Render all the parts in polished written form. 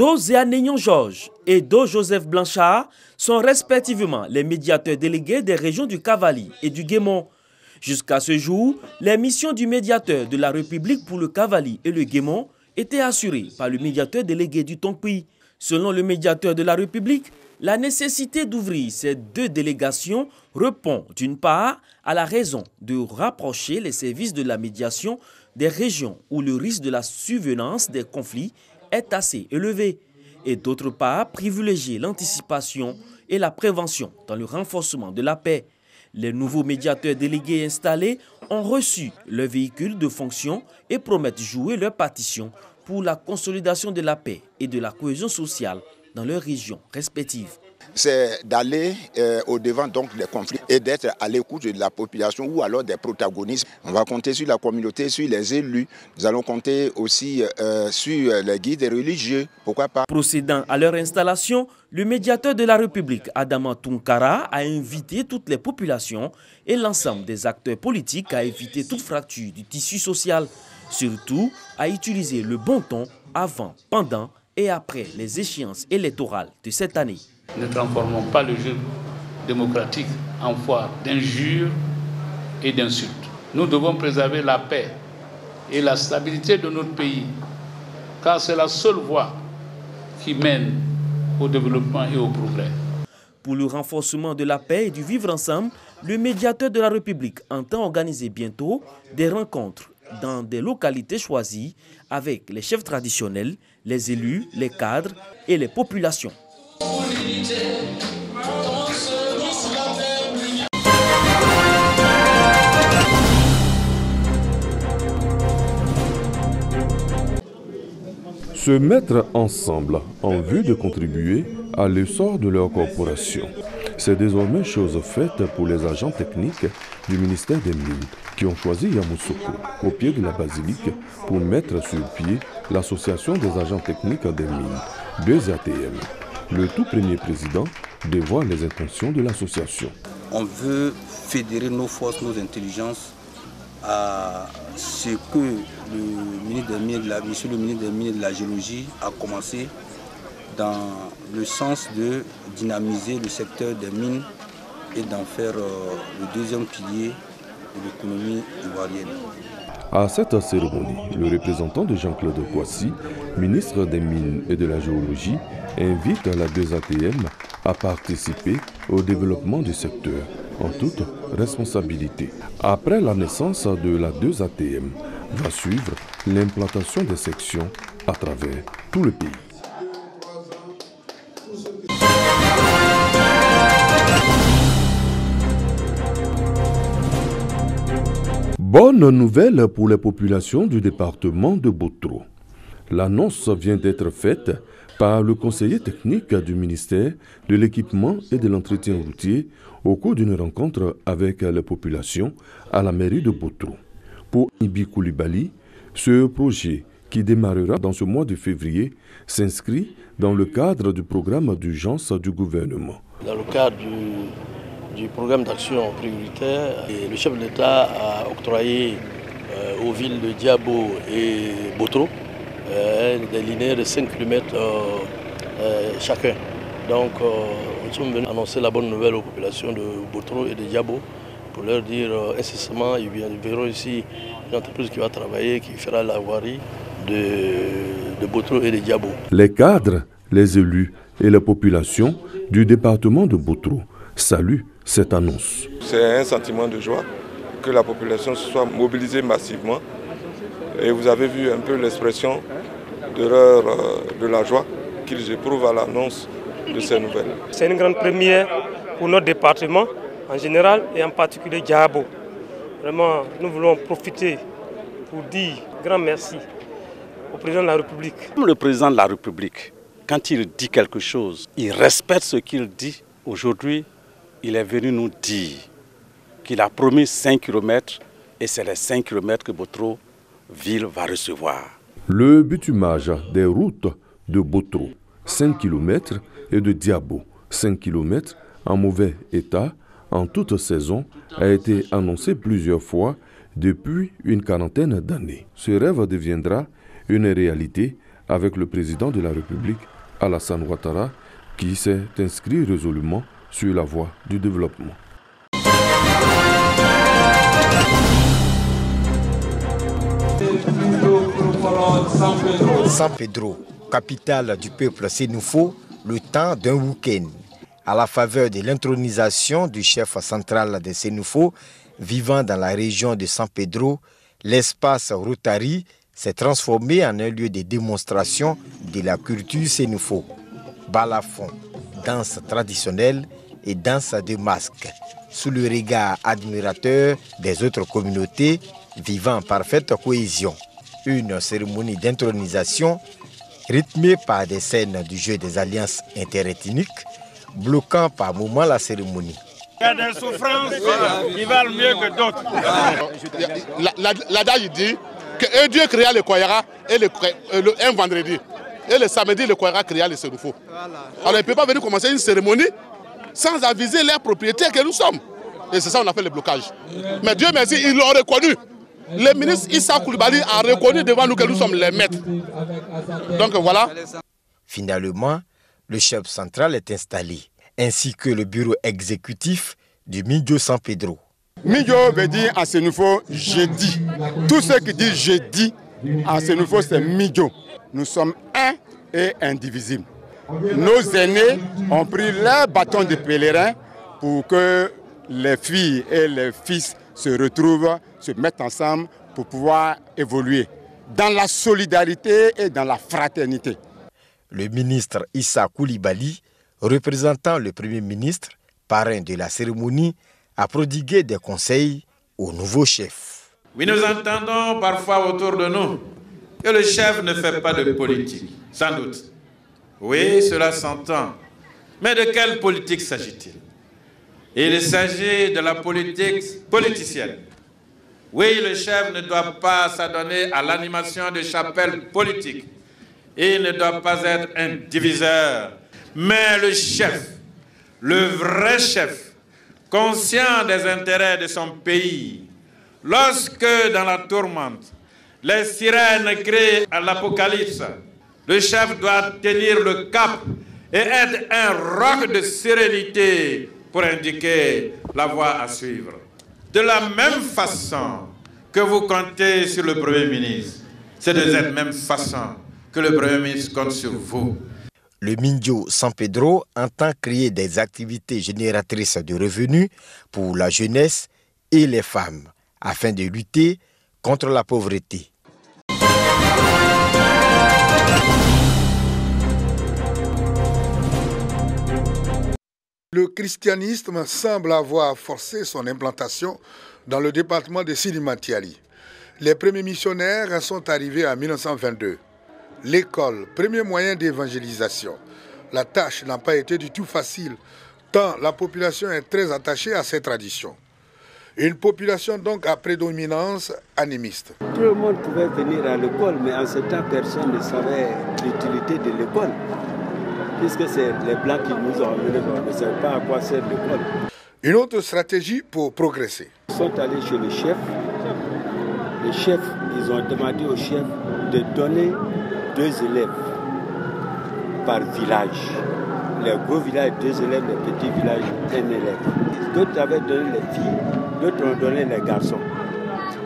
Do Zéanénion Georges et Do Joseph Blanchard sont respectivement les médiateurs délégués des régions du Cavali et du Guémont. Jusqu'à ce jour, les missions du médiateur de la République pour le Cavali et le Guémont étaient assurées par le médiateur délégué du Tonkpi. Selon le médiateur de la République, la nécessité d'ouvrir ces deux délégations répond d'une part à la raison de rapprocher les services de la médiation des régions où le risque de la survenance des conflits est assez élevé et d'autre part privilégier l'anticipation et la prévention dans le renforcement de la paix. Les nouveaux médiateurs délégués installés ont reçu leur véhicule de fonction et promettent jouer leur partition pour la consolidation de la paix et de la cohésion sociale dans leurs régions respectives. C'est d'aller au-devant donc des conflits et d'être à l'écoute de la population ou alors des protagonistes. On va compter sur la communauté, sur les élus. Nous allons compter aussi sur les guides religieux, pourquoi pas. Procédant à leur installation, le médiateur de la République, Adama Tounkara, a invité toutes les populations et l'ensemble des acteurs politiques à éviter toute fracture du tissu social. Surtout, à utiliser le bon ton avant, pendant et après les échéances électorales de cette année. Ne transformons pas le jeu démocratique en foire d'injures et d'insultes. Nous devons préserver la paix et la stabilité de notre pays, car c'est la seule voie qui mène au développement et au progrès. Pour le renforcement de la paix et du vivre ensemble, le médiateur de la République entend organiser bientôt des rencontres dans des localités choisies avec les chefs traditionnels, les élus, les cadres et les populations. Se mettre ensemble en vue de contribuer à l'essor de leur corporation. C'est désormais chose faite pour les agents techniques du ministère des Mines qui ont choisi Yamoussoukro, au pied de la basilique, pour mettre sur pied l'association des agents techniques des mines, 2ATM. Le tout premier président dévoile les intentions de l'association. On veut fédérer nos forces, nos intelligences à ce que le ministre des Mines, monsieur le ministre des Mines et de la Géologie a commencé dans le sens de dynamiser le secteur des mines et d'en faire le deuxième pilier de l'économie ivoirienne. À cette cérémonie, le représentant de Jean-Claude Kouassi, ministre des Mines et de la Géologie, invite la 2ATM à participer au développement du secteur en toute responsabilité. Après la naissance de la 2ATM, va suivre l'implantation des sections à travers tout le pays. Bonne nouvelle pour les populations du département de Botro. L'annonce vient d'être faite par le conseiller technique du ministère de l'équipement et de l'entretien routier au cours d'une rencontre avec les populations à la mairie de Botro. Pour Ibi Koulibaly, ce projet qui démarrera dans ce mois de février s'inscrit dans le cadre du programme d'urgence du gouvernement. Dans le cadre du programme d'action prioritaire, le chef de l'État a octroyé aux villes de Diabo et Botro des linéaires de 5 km chacun. Donc nous sommes venus annoncer la bonne nouvelle aux populations de Botro et de Diabo pour leur dire incessamment, ils verront ici une entreprise qui va travailler, qui fera la voirie de Botro et de Diabo. Les cadres, les élus et la population du département de Botro saluent cette annonce. C'est un sentiment de joie que la population se soit mobilisée massivement. Et vous avez vu un peu l'expression de la joie qu'ils éprouvent à l'annonce de ces nouvelles. C'est une grande première pour notre département en général et en particulier Diabo. Vraiment, nous voulons profiter pour dire grand merci au président de la République. Le président de la République, quand il dit quelque chose, il respecte ce qu'il dit. Aujourd'hui, il est venu nous dire qu'il a promis 5 km et c'est les 5 km que Botro ville va recevoir. Le bitumage des routes de Botro, 5 km, et de Diabo, 5 km, en mauvais état, en toute saison, a été annoncé plusieurs fois depuis une quarantaine d'années. Ce rêve deviendra une réalité avec le président de la République, Alassane Ouattara, qui s'est inscrit résolument sur la voie du développement. San Pedro, capitale du peuple sénoufo, le temps d'un week-end. À la faveur de l'intronisation du chef central des Sénoufo, vivant dans la région de San Pedro, l'espace Rotary s'est transformé en un lieu de démonstration de la culture sénoufo. Balafon, danse traditionnelle et danse de masque, sous le regard admirateur des autres communautés vivant en parfaite cohésion. Une cérémonie d'intronisation rythmée par des scènes du jeu des alliances interethniques, bloquant par moments la cérémonie. Il y a des souffrances qui valent mieux que d'autres. L'adage dit que Dieu créa le Koyara un vendredi. Et le samedi, le Koyara créa le Sénoufo. Alors il ne peut pas venir commencer une cérémonie sans aviser les propriétaires que nous sommes. Et c'est ça qu'on a fait le blocage. Mais Dieu merci, ils l'ont reconnu. Le ministre Issa Coulibaly a reconnu devant nous que nous sommes les maîtres. Donc voilà. Finalement, le chef central est installé, ainsi que le bureau exécutif du Midjo San Pedro. Midjo veut dire en sénoufo jeudi. Tout ce qui dit jeudi en sénoufo c'est Midjo. Nous sommes un et indivisibles. Nos aînés ont pris leur bâton de pèlerin pour que les filles et les fils se retrouvent, se mettent ensemble pour pouvoir évoluer dans la solidarité et dans la fraternité. Le ministre Issa Coulibaly, représentant le Premier ministre, parrain de la cérémonie, a prodigué des conseils au nouveau chef. Oui, nous entendons parfois autour de nous que le chef ne fait pas de politique, sans doute. Oui, cela s'entend. Mais de quelle politique s'agit-il? Il s'agit de la politique politicienne. Oui, le chef ne doit pas s'adonner à l'animation de chapelles politiques. Il ne doit pas être un diviseur. Mais le chef, le vrai chef, conscient des intérêts de son pays, lorsque dans la tourmente, les sirènes crient à l'apocalypse, le chef doit tenir le cap et être un roc de sérénité pour indiquer la voie à suivre. De la même façon que vous comptez sur le Premier ministre, c'est de cette même façon que le Premier ministre compte sur vous. Le Midjo San Pedro entend créer des activités génératrices de revenus pour la jeunesse et les femmes, afin de lutter contre la pauvreté. Le christianisme semble avoir forcé son implantation dans le département de Sidi Matiali. Les premiers missionnaires sont arrivés en 1922. L'école, premier moyen d'évangélisation. La tâche n'a pas été du tout facile, tant la population est très attachée à ces traditions. Une population donc à prédominance animiste. Tout le monde pouvait venir à l'école, mais en ce temps, personne ne savait l'utilité de l'école. Puisque c'est les Blancs qui nous ont amenés, on ne savait pas à quoi sert l'école. Une autre stratégie pour progresser. Ils sont allés chez le chef. Les chefs, ils ont demandé au chef de donner 2 élèves par village. Les gros villages, 2 élèves, les petits villages, 1 élève. D'autres avaient donné les filles, d'autres ont donné les garçons.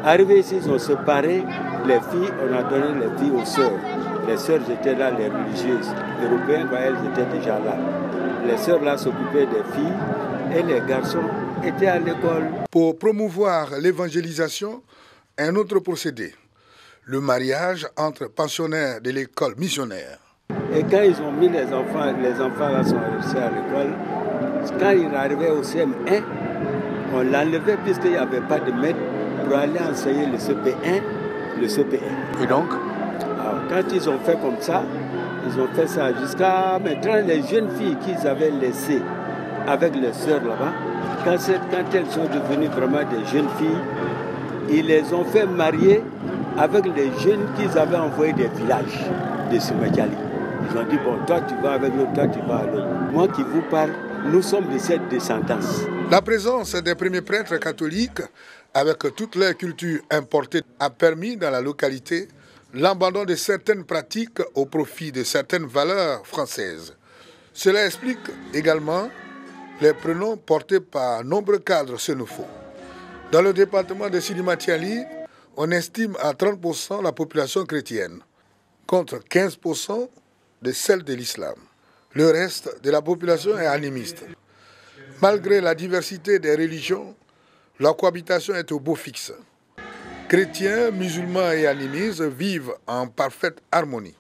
Arrivés ici, ils ont séparé les filles, on a donné les filles aux sœurs. Les sœurs étaient là, les religieuses. Les Européens, elles étaient déjà là. Les sœurs là s'occupaient des filles et les garçons étaient à l'école. Pour promouvoir l'évangélisation, un autre procédé. Le mariage entre pensionnaires de l'école missionnaire. Et quand ils ont mis les enfants là sont restés à l'école, quand ils arrivaient au CM1, on l'enlevait puisqu'il n'y avait pas de maître pour aller enseigner le CP1, le CP1. Et donc? Alors, quand ils ont fait comme ça, ils ont fait ça jusqu'à maintenant, les jeunes filles qu'ils avaient laissées avec les sœurs là-bas, quand elles sont devenues vraiment des jeunes filles, ils les ont fait marier avec les jeunes qu'ils avaient envoyés des villages de Simakali. Ils ont dit, bon, toi tu vas avec l'autre, toi tu vas avec l'autre. Moi qui vous parle, nous sommes de cette descendance. La présence des premiers prêtres catholiques, avec toute leur culture importée, a permis dans la localité l'abandon de certaines pratiques au profit de certaines valeurs françaises. Cela explique également les prénoms portés par nombreux cadres sénoufos. Dans le département de Sidi Matiali, on estime à 30% la population chrétienne, contre 15% de celle de l'islam. Le reste de la population est animiste. Malgré la diversité des religions, la cohabitation est au beau fixe. Chrétiens, musulmans et animistes vivent en parfaite harmonie.